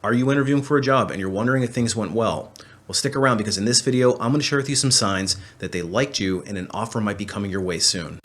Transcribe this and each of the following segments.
Are you interviewing for a job and you're wondering if things went well? Well, stick around because in this video, I'm going to share with you some signs that they liked you and an offer might be coming your way soon.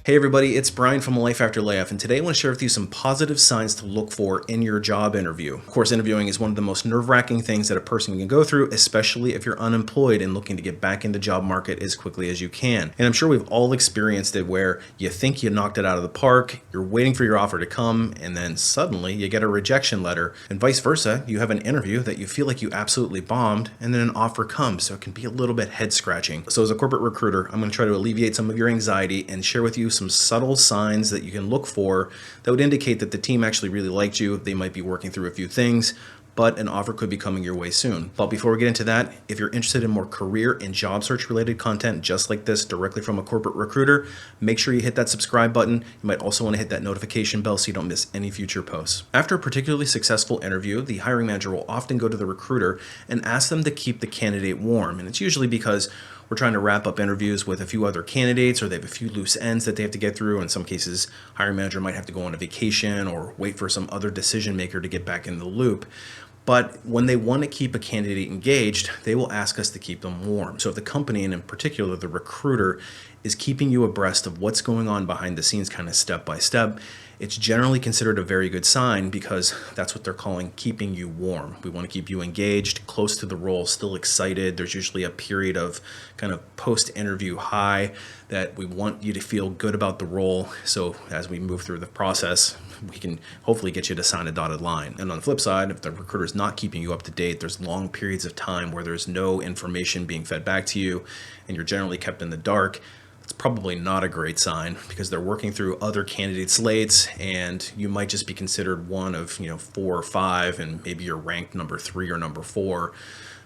Hey everybody, it's Brian from Life After Layoff, and today I want to share with you some positive signs to look for in your job interview. Of course, interviewing is one of the most nerve-wracking things that a person can go through, especially if you're unemployed and looking to get back in the job market as quickly as you can. And I'm sure we've all experienced it where you think you knocked it out of the park, you're waiting for your offer to come, and then suddenly you get a rejection letter, and vice versa, you have an interview that you feel like you absolutely bombed, and then an offer comes, so it can be a little bit head-scratching. So as a corporate recruiter, I'm going to try to alleviate some of your anxiety and share with you some subtle signs that you can look for that would indicate that the team actually really liked you. They might be working through a few things, but an offer could be coming your way soon. But before we get into that, if you're interested in more career and job search related content just like this directly from a corporate recruiter, make sure you hit that subscribe button. You might also want to hit that notification bell so you don't miss any future posts. After a particularly successful interview, the hiring manager will often go to the recruiter and ask them to keep the candidate warm. And it's usually because we're trying to wrap up interviews with a few other candidates, or they have a few loose ends that they have to get through. In some cases, hiring manager might have to go on a vacation or wait for some other decision maker to get back in the loop. But when they want to keep a candidate engaged, they will ask us to keep them warm. So if the company, and in particular the recruiter, is keeping you abreast of what's going on behind the scenes kind of step by step, it's generally considered a very good sign because that's what they're calling keeping you warm. We want to keep you engaged, close to the role, still excited. There's usually a period of kind of post-interview high that we want you to feel good about the role. So as we move through the process, we can hopefully get you to sign a dotted line. And on the flip side, if the recruiter is not keeping you up to date, there's long periods of time where there's no information being fed back to you and you're generally kept in the dark. It's probably not a great sign because they're working through other candidate slates and you might just be considered one of 4 or 5, and maybe you're ranked number 3 or number 4.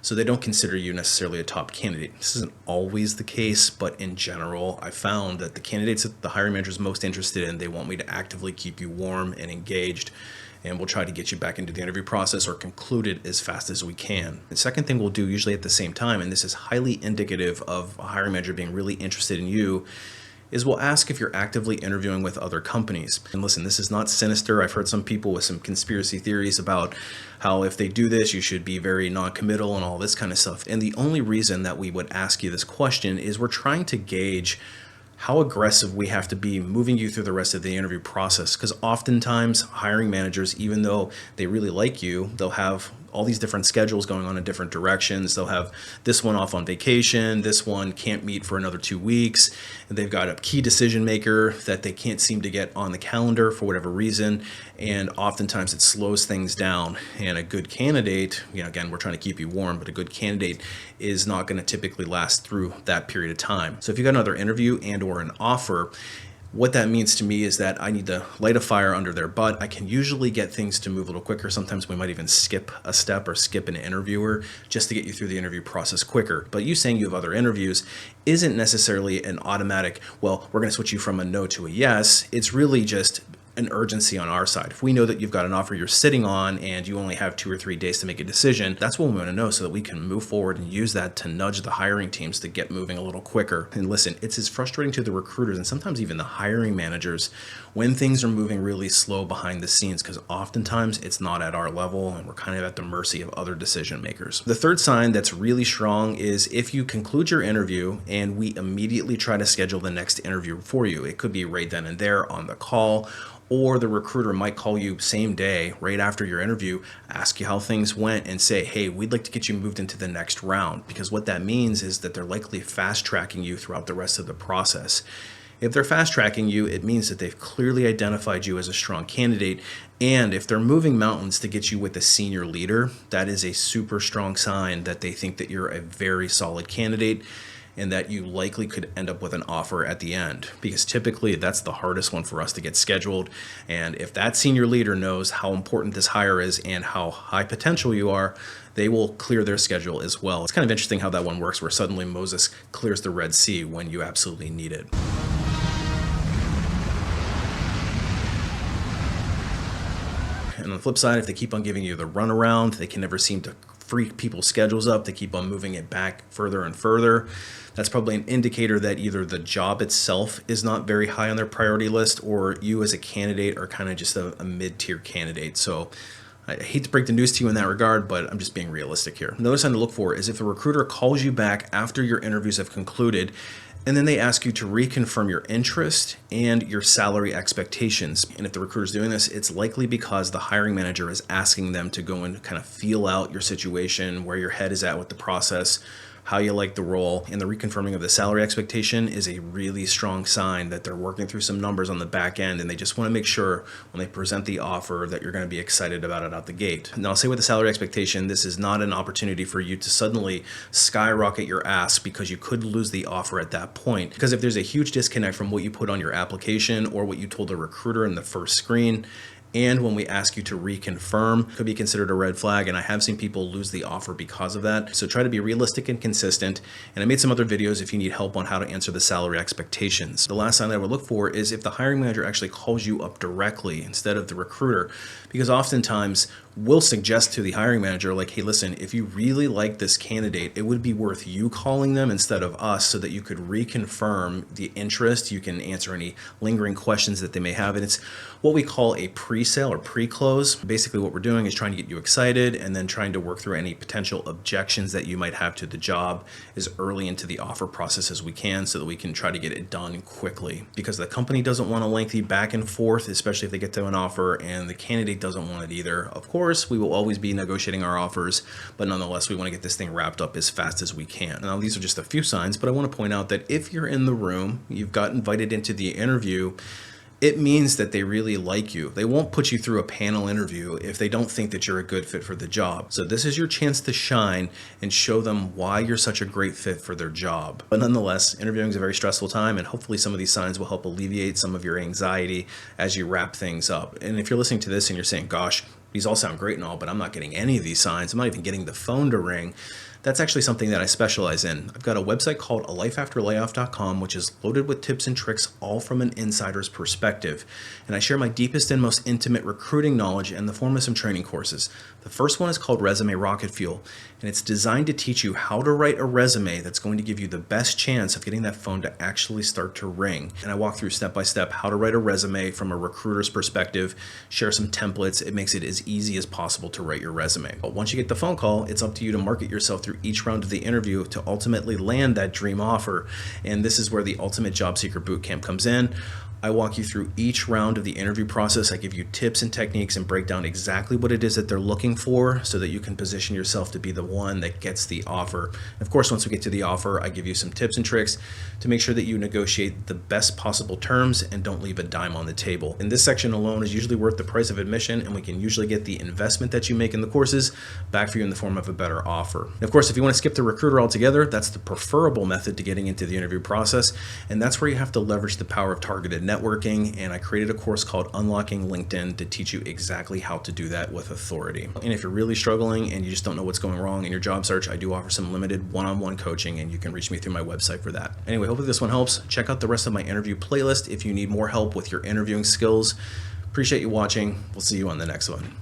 So they don't consider you necessarily a top candidate. This isn't always the case, but in general, I found that the candidates that the hiring manager is most interested in, they want me to actively keep you warm and engaged. And we'll try to get you back into the interview process or conclude it as fast as we can. The second thing we'll do usually at the same time, and this is highly indicative of a hiring manager being really interested in you, is we'll ask if you're actively interviewing with other companies. And listen, this is not sinister. I've heard some people with some conspiracy theories about how if they do this, you should be very non-committal and all this kind of stuff. And the only reason that we would ask you this question is we're trying to gauge how aggressive we have to be moving you through the rest of the interview process. Because oftentimes hiring managers, even though they really like you, they'll have all these different schedules going on in different directions. They'll have this one off on vacation, this one can't meet for another 2 weeks, and they've got a key decision maker that they can't seem to get on the calendar for whatever reason, and oftentimes it slows things down. And a good candidate, again, we're trying to keep you warm, but a good candidate is not going to typically last through that period of time. So if you got another interview and or an offer, what that means to me is that I need to light a fire under their butt. I can usually get things to move a little quicker. Sometimes we might even skip a step or skip an interviewer just to get you through the interview process quicker. But you saying you have other interviews isn't necessarily an automatic, well, we're going to switch you from a no to a yes. It's really just an urgency on our side. If we know that you've got an offer you're sitting on and you only have 2 or 3 days to make a decision, that's what we want to know so that we can move forward and use that to nudge the hiring teams to get moving a little quicker. And listen, it's as frustrating to the recruiters and sometimes even the hiring managers when things are moving really slow behind the scenes, because oftentimes it's not at our level and we're kind of at the mercy of other decision makers. The third sign that's really strong is if you conclude your interview and we immediately try to schedule the next interview for you. It could be right then and there on the call, or the recruiter might call you same day, right after your interview, ask you how things went and say, hey, we'd like to get you moved into the next round. Because what that means is that they're likely fast tracking you throughout the rest of the process. If they're fast tracking you, it means that they've clearly identified you as a strong candidate. And if they're moving mountains to get you with a senior leader, that is a super strong sign that they think that you're a very solid candidate and that you likely could end up with an offer at the end, because typically that's the hardest one for us to get scheduled. And if that senior leader knows how important this hire is and how high potential you are, they will clear their schedule as well. It's kind of interesting how that one works, where suddenly Moses clears the Red Sea when you absolutely need it. And on the flip side, if they keep on giving you the runaround, they can never seem to freak people's schedules up. They keep on moving it back further and further. That's probably an indicator that either the job itself is not very high on their priority list, or you as a candidate are kind of just a mid-tier candidate. So I hate to break the news to you in that regard, but I'm just being realistic here. Another sign to look for is if the recruiter calls you back after your interviews have concluded, and then they ask you to reconfirm your interest and your salary expectations. And if the recruiter is doing this, it's likely because the hiring manager is asking them to go and kind of feel out your situation, where your head is at with the process, how you like the role. And the reconfirming of the salary expectation is a really strong sign that they're working through some numbers on the back end, and they just want to make sure when they present the offer that you're going to be excited about it out the gate. Now, I'll say with the salary expectation, this is not an opportunity for you to suddenly skyrocket your ask, because you could lose the offer at that point. Because if there's a huge disconnect from what you put on your application or what you told the recruiter in the first screen, and when we ask you to reconfirm, could be considered a red flag. And I have seen people lose the offer because of that. So try to be realistic and consistent. And I made some other videos if you need help on how to answer the salary expectations. The last sign that I would look for is if the hiring manager actually calls you up directly instead of the recruiter, because oftentimes we'll suggest to the hiring manager, like, hey, listen, if you really like this candidate, it would be worth you calling them instead of us, so that you could reconfirm the interest. You can answer any lingering questions that they may have. And it's what we call a pre-sale or pre-close. Basically what we're doing is trying to get you excited and then trying to work through any potential objections that you might have to the job as early into the offer process as we can, so that we can try to get it done quickly, because the company doesn't want a lengthy back and forth, especially if they get to an offer, and the candidate doesn't want it either. Of course, we will always be negotiating our offers, but nonetheless, we want to get this thing wrapped up as fast as we can. Now, these are just a few signs, but I want to point out that if you're in the room, you've got invited into the interview, it means that they really like you. They won't put you through a panel interview if they don't think that you're a good fit for the job. So this is your chance to shine and show them why you're such a great fit for their job. But nonetheless, interviewing is a very stressful time, and hopefully some of these signs will help alleviate some of your anxiety as you wrap things up. And if you're listening to this and you're saying, gosh, these all sound great and all, but I'm not getting any of these signs, I'm not even getting the phone to ring, that's actually something that I specialize in. I've got a website called alifeafterlayoff.com, which is loaded with tips and tricks, all from an insider's perspective. And I share my deepest and most intimate recruiting knowledge in the form of some training courses. The first one is called Resume Rocketfuel, and it's designed to teach you how to write a resume that's going to give you the best chance of getting that phone to actually start to ring. And I walk through step by step how to write a resume from a recruiter's perspective, share some templates. It makes it as easy as possible to write your resume. But once you get the phone call, it's up to you to market yourself through each round of the interview to ultimately land that dream offer. And this is where the Ultimate Job Seeker Bootcamp comes in. I walk you through each round of the interview process. I give you tips and techniques and break down exactly what it is that they're looking for, so that you can position yourself to be the one that gets the offer. And of course, once we get to the offer, I give you some tips and tricks to make sure that you negotiate the best possible terms and don't leave a dime on the table. And this section alone is usually worth the price of admission, and we can usually get the investment that you make in the courses back for you in the form of a better offer. And of course, if you want to skip the recruiter altogether, that's the preferable method to getting into the interview process. And that's where you have to leverage the power of targeted networking, and I created a course called Unlocking LinkedIn to teach you exactly how to do that with authority. And if you're really struggling and you just don't know what's going wrong in your job search, I do offer some limited one-on-one coaching, and you can reach me through my website for that. Anyway, hopefully this one helps. Check out the rest of my interview playlist if you need more help with your interviewing skills. Appreciate you watching. We'll see you on the next one.